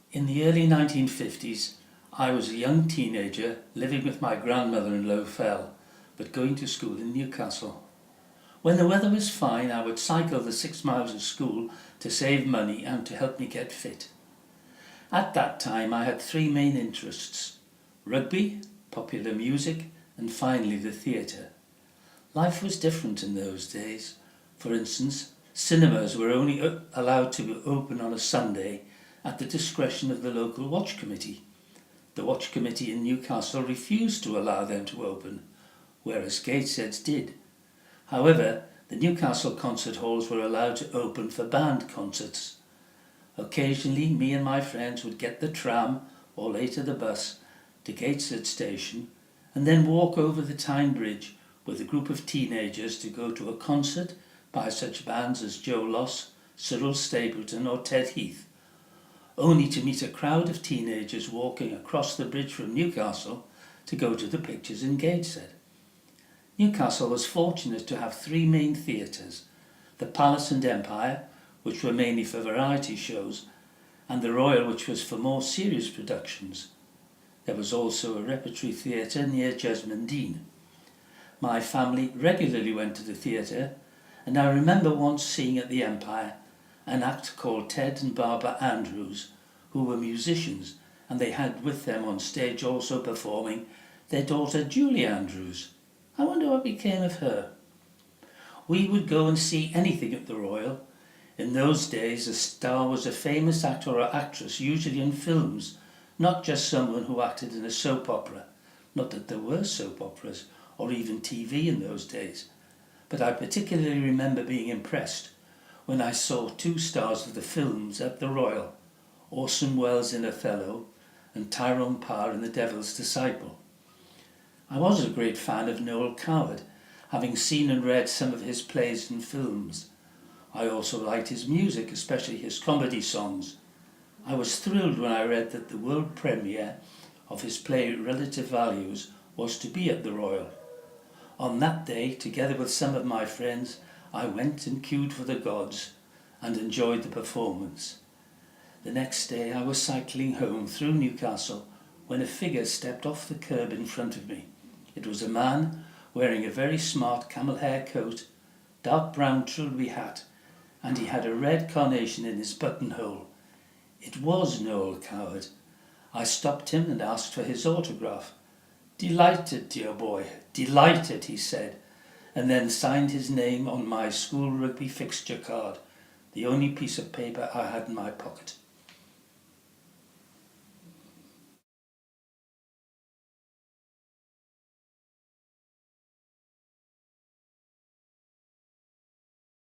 In the early 1950s, I was a young teenager living with my grandmother in Low Fell, but going to school in Newcastle. When the weather was fine, I would cycle the 6 miles of school to save money and to help me get fit. At that time, I had 3 main interests: rugby, popular music, and finally the theatre. Life was different in those days. For instance, cinemas were only allowed to open on a Sunday at the discretion of the local watch committee. The watch committee in Newcastle refused to allow them to open, whereas Gateshead did. However, the Newcastle concert halls were allowed to open for band concerts. Occasionally, me and my friends would get the tram, or later the bus, to Gateshead station and then walk over the Tyne Bridge with a group of teenagers to go to a concert by such bands as Joe Loss, Cyril Stapleton or Ted Heath, only to meet a crowd of teenagers walking across the bridge from Newcastle to go to the pictures in Gateshead. Newcastle was fortunate to have 3 main theatres: the Palace and Empire, which were mainly for variety shows, and the Royal, which was for more serious productions. There was also a repertory theatre near Jesmond Dean. My family regularly went to the theatre, and I remember once seeing at the Empire an act called Ted and Barbara Andrews, who were musicians, and they had with them on stage also performing their daughter Julie Andrews. I wonder what became of her. We would go and see anything at the Royal. In those days, a star was a famous actor or actress, usually in films, not just someone who acted in a soap opera. Not that there were soap operas or even TV in those days, but I particularly remember being impressed when I saw 2 stars of the films at the Royal, Orson Welles in Othello and Tyrone Power in The Devil's Disciple. I was a great fan of Noel Coward, having seen and read some of his plays and films. I also liked his music, especially his comedy songs. I was thrilled when I read that the world premiere of his play Relative Values was to be at the Royal. On that day, together with some of my friends, I went and queued for the gods and enjoyed the performance. The next day I was cycling home through Newcastle when a figure stepped off the curb in front of me. It was a man wearing a very smart camel hair coat, dark brown trilby hat, and he had a red carnation in his buttonhole. It was Noel Coward. I stopped him and asked for his autograph. "Delighted, dear boy, delighted," he said, and then signed his name on my school rugby fixture card, the only piece of paper I had in my pocket.